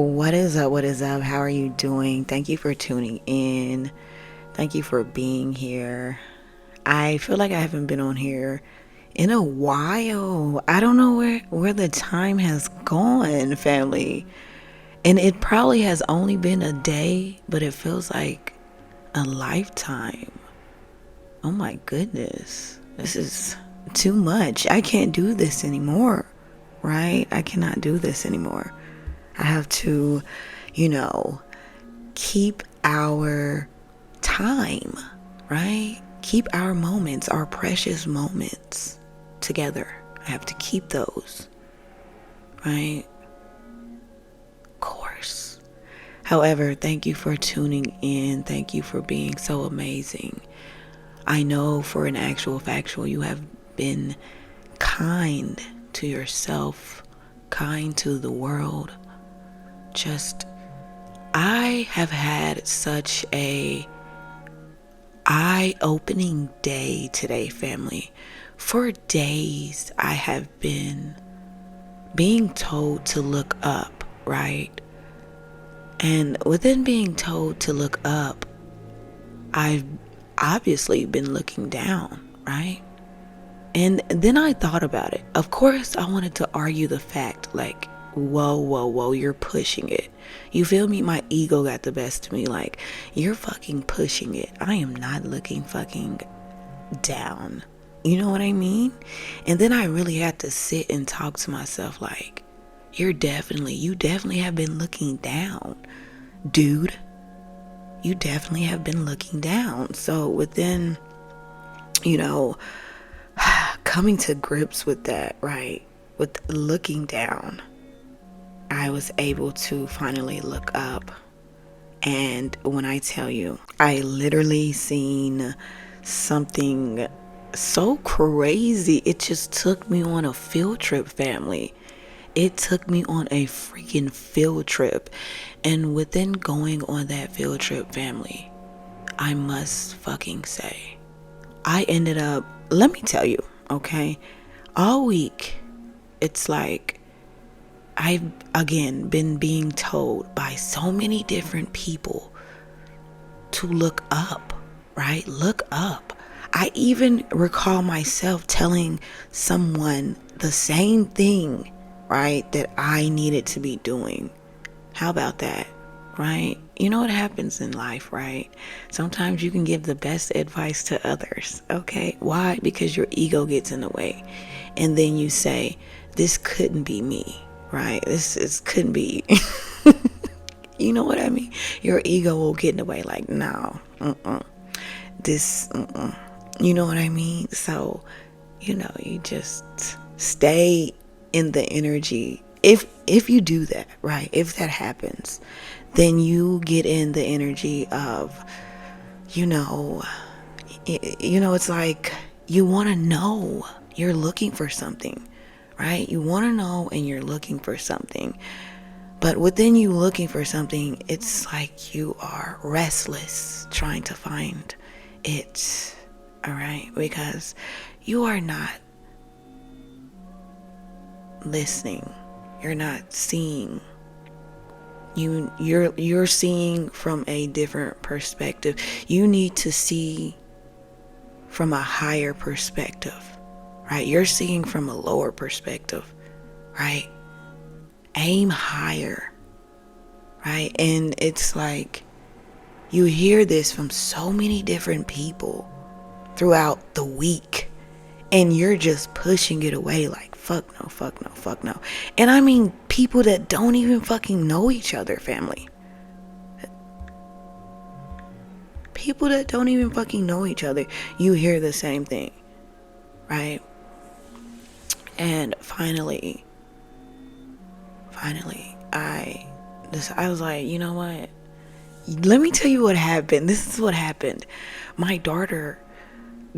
What is up? What is up? How are you doing? Thank you for tuning in. Thank you for being here. I feel like I haven't been on here in a while. I don't know where the time has gone, family. And it probably has only been a day, but it feels like a lifetime. Oh my goodness. This is too much. I can't do this anymore, right? I cannot do this anymore. I have to, you know, keep our time, right? Keep our moments, our precious moments together. I have to keep those, right? Of course. However, thank you for tuning in. Thank you for being so amazing. I know for an actual factual, you have been kind to yourself, kind to the world. Just, I have had such a eye-opening day today, family. For days, I have been being told to look up, right? And within being told to look up, I've obviously been looking down, right? And then I thought about it. Of course, I wanted to argue the fact, like, whoa, you're pushing it. You feel me? My ego got the best of me. Like, you're fucking pushing it. I am not looking fucking down. You know what I mean? And then I really had to sit and talk to myself like, you definitely have been looking down, dude. You definitely have been looking down. So within, coming to grips with that, right? With looking down, I was able to finally look up. And when I tell you, I literally seen something so crazy. It just took me on a field trip, family. It took me on a freaking field trip. And within going on that field trip, family, I must fucking say, I ended up, let me tell you, okay, all week, it's like I've again been being told by so many different people to look up, right? Look up. I even recall myself telling someone the same thing, right, that I needed to be doing. How about that, right? You know what happens in life, right? Sometimes you can give the best advice to others, okay? Why? Because your ego gets in the way. And then you say, this couldn't be me, right? This couldn't be. You know what I mean? Your ego will get in the way, like, no, you know what I mean? So, you just stay in the energy. If you do that, right? If that happens, then you get in the energy of, it's like you want to know, you're looking for something, right? You want to know and you're looking for something. But within you looking for something, it's like you are restless trying to find it, all right? Because you are not listening. You're not seeing. You're seeing from a different perspective. You need to see from a higher perspective, right? You're seeing from a lower perspective, right? Aim higher, right? And it's like you hear this from so many different people throughout the week, and you're just pushing it away like, fuck no. And I mean people that don't even fucking know each other, family. People that don't even fucking know each other, you hear the same thing, right? And finally, I was like, you know what? Let me tell you what happened. This is what happened. My daughter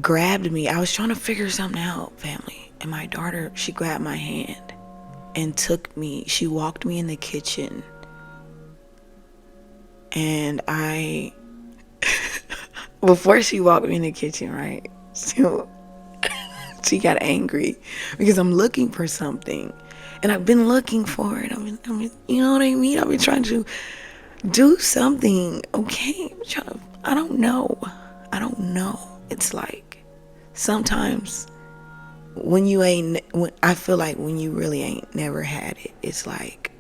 grabbed me. I was trying to figure something out, family. And my daughter, she grabbed my hand and took me. She walked me in the kitchen. And before she walked me in the kitchen, right? She got angry because I'm looking for something. And I've been looking for it. You know what I mean? I've been trying to do something. Okay. I don't know. It's like sometimes I feel like when you really ain't never had it, it's like,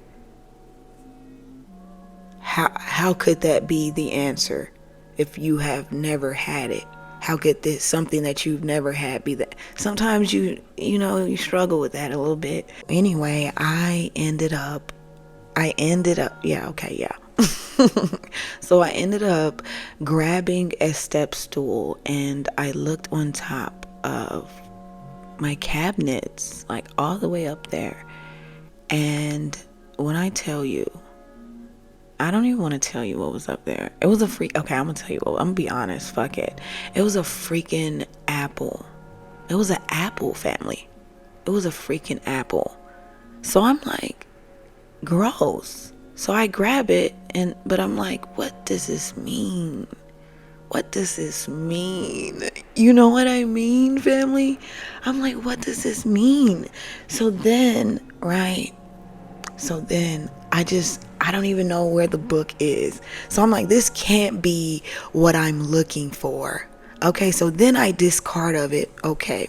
how could that be the answer if you have never had it? How could this something that you've never had be that? Sometimes you struggle with that a little bit. Anyway, yeah, okay, yeah. So I ended up grabbing a step stool and I looked on top of my cabinets, like all the way up there. And when I tell you, I don't even want to tell you what was up there. It was okay, I'm gonna tell you what, I'm gonna be honest, fuck it. It was a freaking apple. It was an apple, family. It was a freaking apple. So I'm like, gross. So I grab it, but I'm like, what does this mean? What does this mean? You know what I mean, family? I'm like, what does this mean? So then I don't even know where the book is. So I'm like, this can't be what I'm looking for. Okay, so then I discard of it. Okay.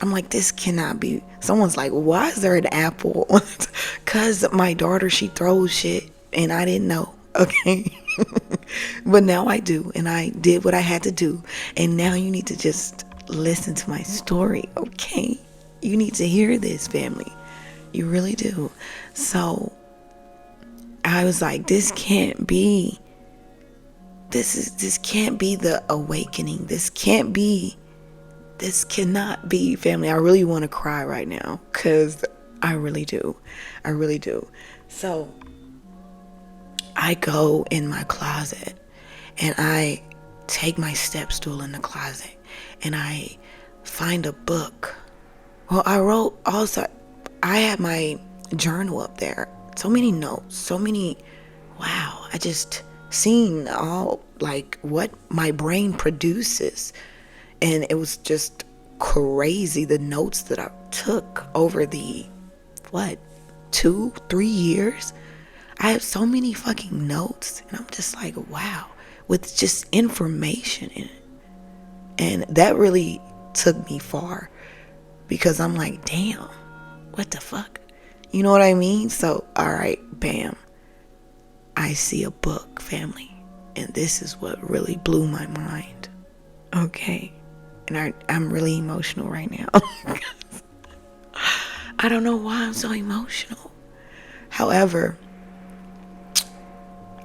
I'm like, this cannot be. Someone's like, why is there an apple? Because my daughter, she throws shit and I didn't know. Okay. But now I do. And I did what I had to do. And now you need to just listen to my story. Okay. You need to hear this, family. You really do. So I was like, this can't be the awakening. This cannot be, family. I really want to cry right now because I really do. So I go in my closet and I take my step stool in the closet and I find a book. Well, I had my journal up there. So many notes, wow. I just seen all like what my brain produces. And it was just crazy, the notes that I took over the 2-3 years. I have so many fucking notes and I'm just like, wow, with just information in it. And that really took me far because I'm like, damn, what the fuck? You know what I mean? So, all right, bam. I see a book, family. And this is what really blew my mind. Okay. And I'm really emotional right now. I don't know why I'm so emotional. However,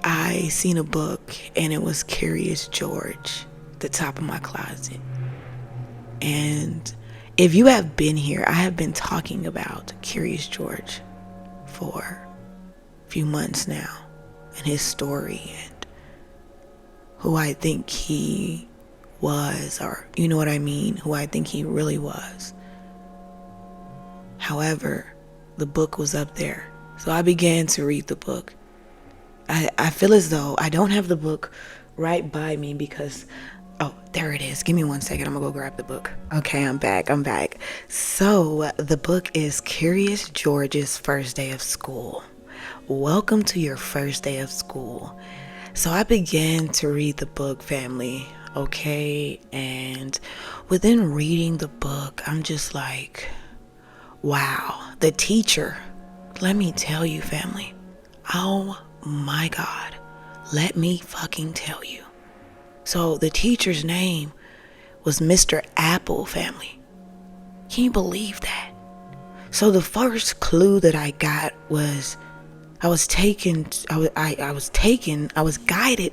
I seen a book and it was Curious George, the top of my closet. And if you have been here, I have been talking about Curious George for a few months now and his story and who I think he was, or you know what I mean, who I think he really was. However, the book was up there. So I began to read the book. I feel as though I don't have the book right by me because, oh, there it is. Give me 1 second. I'm gonna go grab the book. Okay, I'm back. So the book is Curious George's First Day of School. Welcome to your first day of school. So I began to read the book, family. Okay, and within reading the book, I'm just like, wow, the teacher, let me tell you, family, oh my God, let me fucking tell you. So the teacher's name was Mr. Apple, family. Can you believe that? So the first clue that I got was I was guided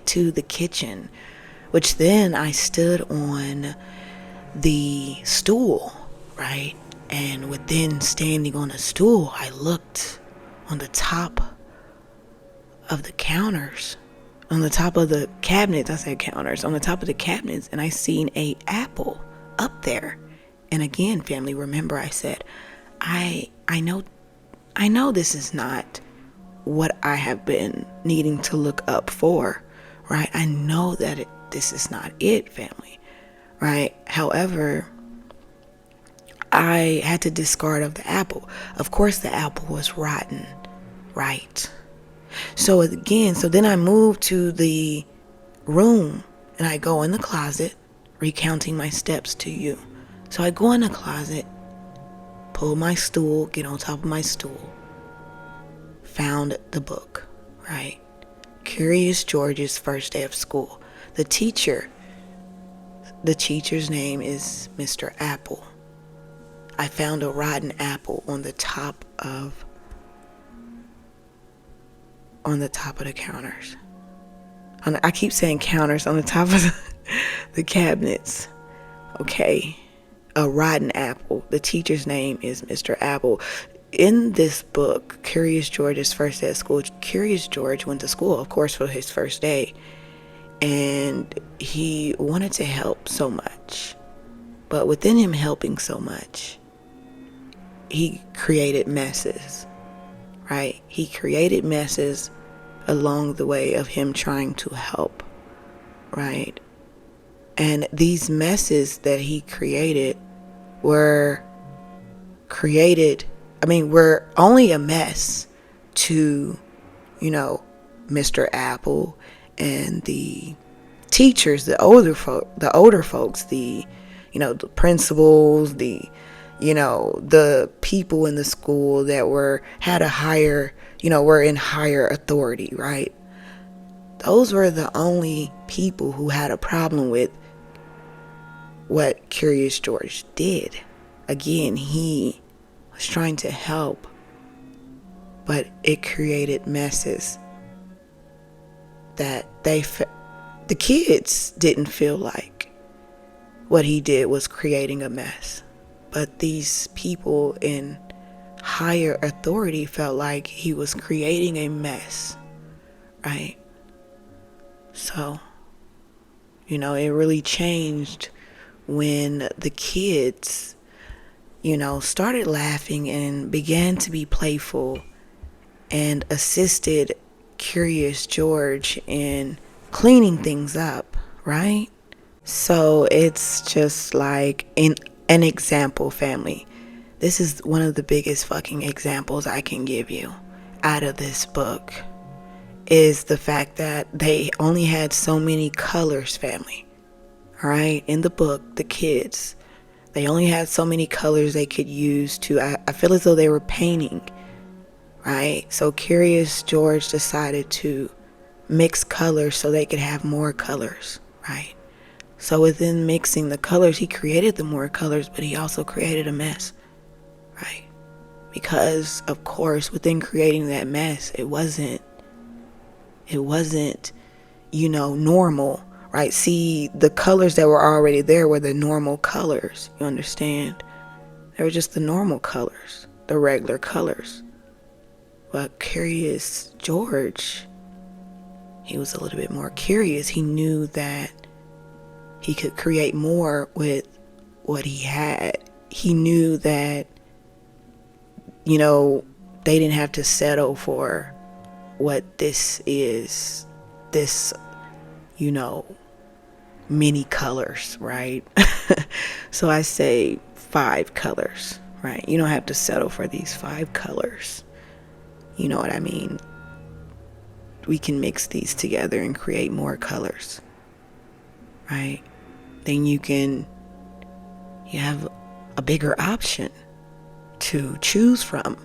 to the kitchen, which then I stood on the stool, right? And within standing on a stool, I looked on the top of the counters, on the top of the cabinets. I said counters, on the top of the cabinets, and I seen a apple up there. And again, family, remember I said, I know this is not what I have been needing to look up for, right? I know that this is not it, family, right? However, I had to discard of the apple. Of course, the apple was rotten, right? So again, so then I moved to the room and I go in the closet, recounting my steps to you. So I go in the closet, pull my stool, get on top of my stool, found the book, right? Curious George's First Day of School. The teacher's name is Mr. Apple. I found a rotten apple on the top of the counters. I keep saying counters, on the top of the cabinets. Okay. A rotten apple. The teacher's name is Mr. Apple. In this book, Curious George's First Day of School, Curious George went to school, of course, for his first day. And he wanted to help so much. But within him helping so much, he created messes, right? He created messes along the way of him trying to help, right? And these messes that he created were only a mess to, Mr. Apple and the teachers, the older folks, the principals, the people in the school that were in higher authority, right? Those were the only people who had a problem with what Curious George did. Again, he was trying to help, but it created messes that the kids didn't feel like what he did was creating a mess. But these people in higher authority felt like he was creating a mess, right? So, it really changed when the kids, started laughing and began to be playful and assisted Curious George in cleaning things up, right? So it's just like an example, family. This is one of the biggest fucking examples I can give you out of this book, is the fact that they only had so many colors, family. All right? In the book, the kids, they only had so many colors they could use to, I feel as though they were painting, right? So Curious George decided to mix colors so they could have more colors, right? So within mixing the colors, he created the more colors, but he also created a mess, right? Because, of course, within creating that mess, it wasn't, normal, right? See, the colors that were already there were the normal colors, you understand? They were just the normal colors, the regular colors. But Curious George, he was a little bit more curious. He knew that he could create more with what he had. He knew that, they didn't have to settle for what this is, this, many colors, right? So I say 5 colors, right? You don't have to settle for these 5 colors. You know what I mean? We can mix these together and create more colors, right? Then you have a bigger option to choose from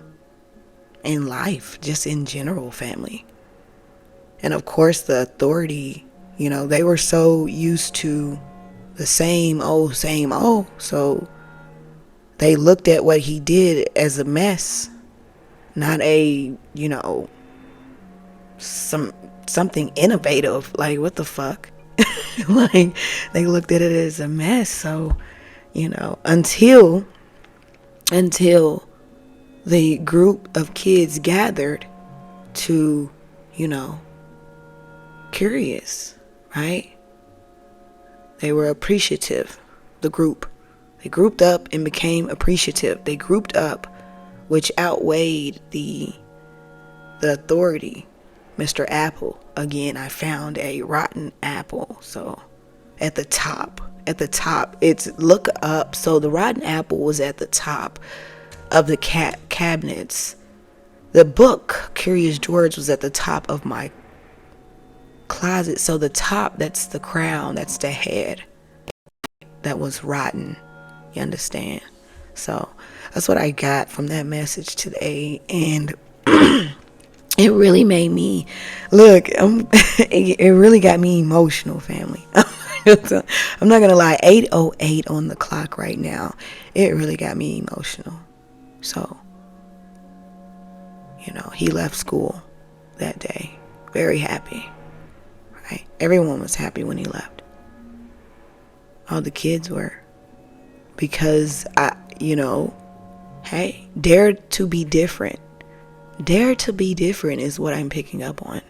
in life, just in general, family. And of course, the authority, they were so used to the same old, so they looked at what he did as a mess, not a, something innovative. Like, what the fuck? Like, they looked at it as a mess. So, until the group of kids gathered to, curious, right? They were appreciative, the group. They grouped up and became appreciative. They grouped up, which outweighed the authority. Mr. Apple, again, I found a rotten apple. So at the top. At the top. It's look up. So the rotten apple was at the top of the cabinets. The book, Curious George, was at the top of my closet. So the top, that's the crown, that's the head that was rotten. You understand? So that's what I got from that message today. And it really made me look. It really got me emotional, family. I'm not gonna lie. 8:08 on the clock right now. It really got me emotional. So, he left school that day, very happy. Right? Everyone was happy when he left. All the kids were, because hey, dare to be different. Dare to be different is what I'm picking up on.